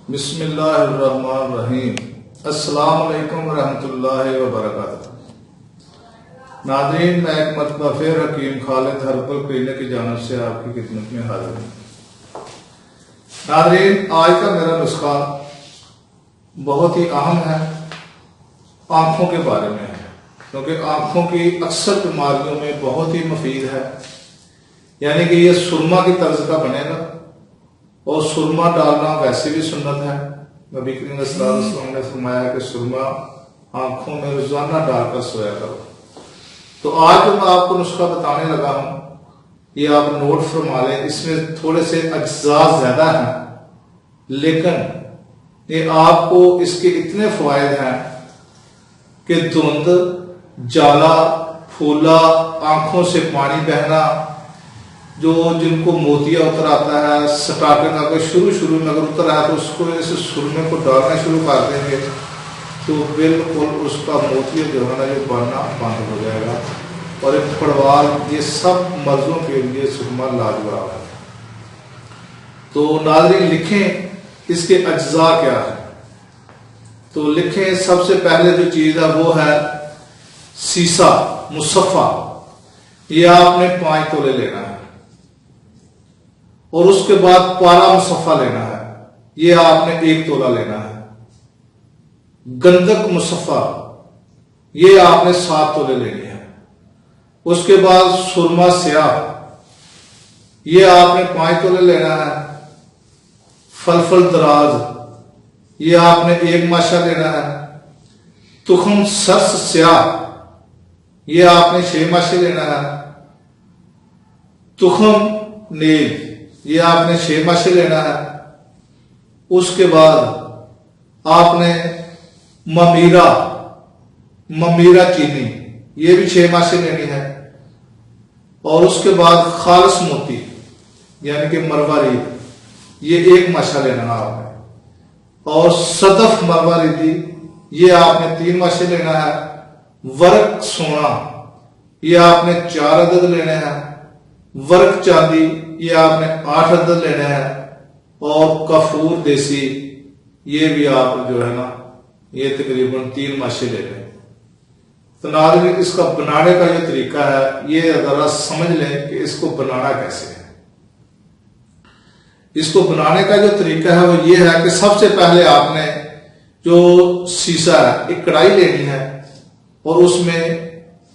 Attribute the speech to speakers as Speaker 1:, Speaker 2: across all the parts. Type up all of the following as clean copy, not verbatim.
Speaker 1: بسم اللہ الرحمن الرحیم۔ السلام علیکم ورحمۃ اللہ وبرکاتہ۔ ناظرین، میں ایک مرتبہ پھر حکیم خالد ہربل کلینک کی جانب سے آپ کی خدمت میں حاضر ہوں۔ ناظرین، آج کا میرا نسخہ بہت ہی اہم ہے، آنکھوں کے بارے میں ہے، کیونکہ آنکھوں کی اکثر بیماریوں میں بہت ہی مفید ہے۔ یعنی کہ یہ سرما کی طرز کا بنے گا، اور سرما ڈالنا ویسے بھی سنت ہے۔ نبی کریم صلی اللہ علیہ وسلم نے فرمایا کہ سرما آنکھوں میں روزانہ ڈال کر سویا کرو۔ تو آج جو میں آپ کو نسخہ بتانے لگا ہوں، یہ آپ نوٹ فرما لیں۔ اس میں تھوڑے سے اجزاء زیادہ ہیں، لیکن یہ آپ کو اس کے اتنے فوائد ہیں کہ دھند، جالا، پھولا، آنکھوں سے پانی بہنا، جن کو موتیا اتر آتا ہے، سٹارٹنگ اگر شروع میں اگر اتر آیا تو اس کو اس سرمے کو ڈالنا شروع کر دیں گے تو بالکل اس کا موتیا جو ہے نا یہ بڑھنا بند ہو جائے گا، اور ایک پڑوال، یہ سب مرضوں کے لیے سرما لاجواب ہے۔ تو ناظرین لکھیں اس کے اجزاء کیا ہے۔ تو لکھیں سب سے پہلے جو چیز ہے وہ ہے سیسا مصفہ۔ یہ آپ نے 5 تولے لینا ہے، اور اس کے بعد پارا مصفہ لینا ہے، یہ آپ نے 1 تولہ لینا ہے۔ گندک مصفہ، یہ آپ نے 7 تولے لینی ہے۔ اس کے بعد سرما سیاہ، یہ آپ نے 5 تولے لینا ہے۔ فلفل دراز، یہ آپ نے 1 ماشا لینا ہے۔ تخم سرس سیاہ، یہ آپ نے 6 ماشے لینا ہے۔ تخم نیل، یہ آپ نے 6 ماشے لینا ہے۔ اس کے بعد آپ نے ممیرہ چینی، یہ بھی 6 ماشے لینی ہے۔ اور اس کے بعد خالص موتی یعنی کہ مروارید، یہ 1 ماشا لینا ہے آپ نے۔ اور صدف مرواریدی، یہ آپ نے 3 ماشے لینا ہے۔ ورق سونا، یہ آپ نے 4 عدد لینے ہیں۔ ورق چاندی، یہ آپ نے 8 عدد لینے ہیں۔ اور کافور دیسی، یہ بھی آپ جو ہے نا یہ تقریباً 3 ماشے لینے ہیں۔ تو ناظرین اس کا بنانے کا جو طریقہ ہے یہ ذرا سمجھ لیں کہ اس کو بنانا کیسے ہے۔ اس کو بنانے کا جو طریقہ ہے وہ یہ ہے کہ سب سے پہلے آپ نے جو سیسا ہے، ایک کڑھائی لینی ہے، اور اس میں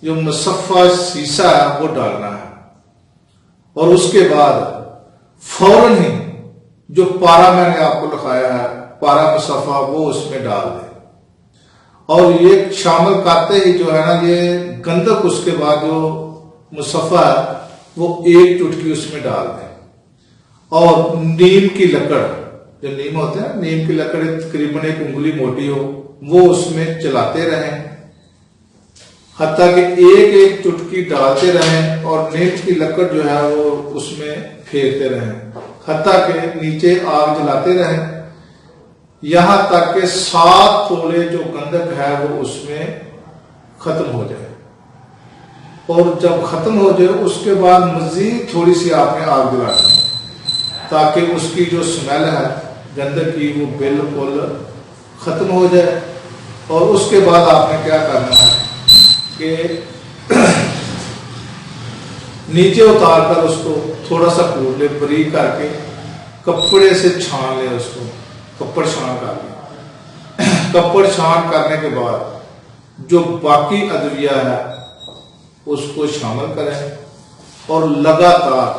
Speaker 1: جو مصفہ سیسا ہے وہ ڈالنا ہے۔ اور اس کے بعد فوراً ہی جو پارا میں نے آپ کو لکھایا ہے، پارا مصفہ، وہ اس میں ڈال دیں۔ اور یہ شامل کرتے ہی جو ہے نا یہ گندک، اس کے بعد جو مصفہ ہے وہ 1 چٹکی اس میں ڈال دیں۔ اور نیم کی لکڑ، جو نیم ہوتے ہیں، نیم کی لکڑ تقریباً 1 انگلی موٹی ہو، وہ اس میں چلاتے رہیں حتیٰ کہ 1 چٹکی ڈالتے رہیں، اور نیم کی لکڑ جو ہے وہ اس میں پھیرتے رہیں حتیٰ کہ نیچے آگ جلاتے رہیں، یہاں تک کہ 7 تولے جو گندک ہے وہ اس میں ختم ہو جائے۔ اور جب ختم ہو جائے اس کے بعد مزید تھوڑی سی آپ نے آگ جلانی ہے تاکہ اس کی جو سمیل ہے گندک کی وہ بالکل ختم ہو جائے۔ اور اس کے بعد آپ نے کیا کرنا ہے کہ نیچے اتار کر اس کو تھوڑا سا کوٹ لے، بریک کر کے کپڑے سے چھان لے، اس کو کپڑ چھان کر لے۔ کپڑ چھان کرنے کے بعد جو باقی ادویہ ہے اس کو شامل کریں، اور لگاتار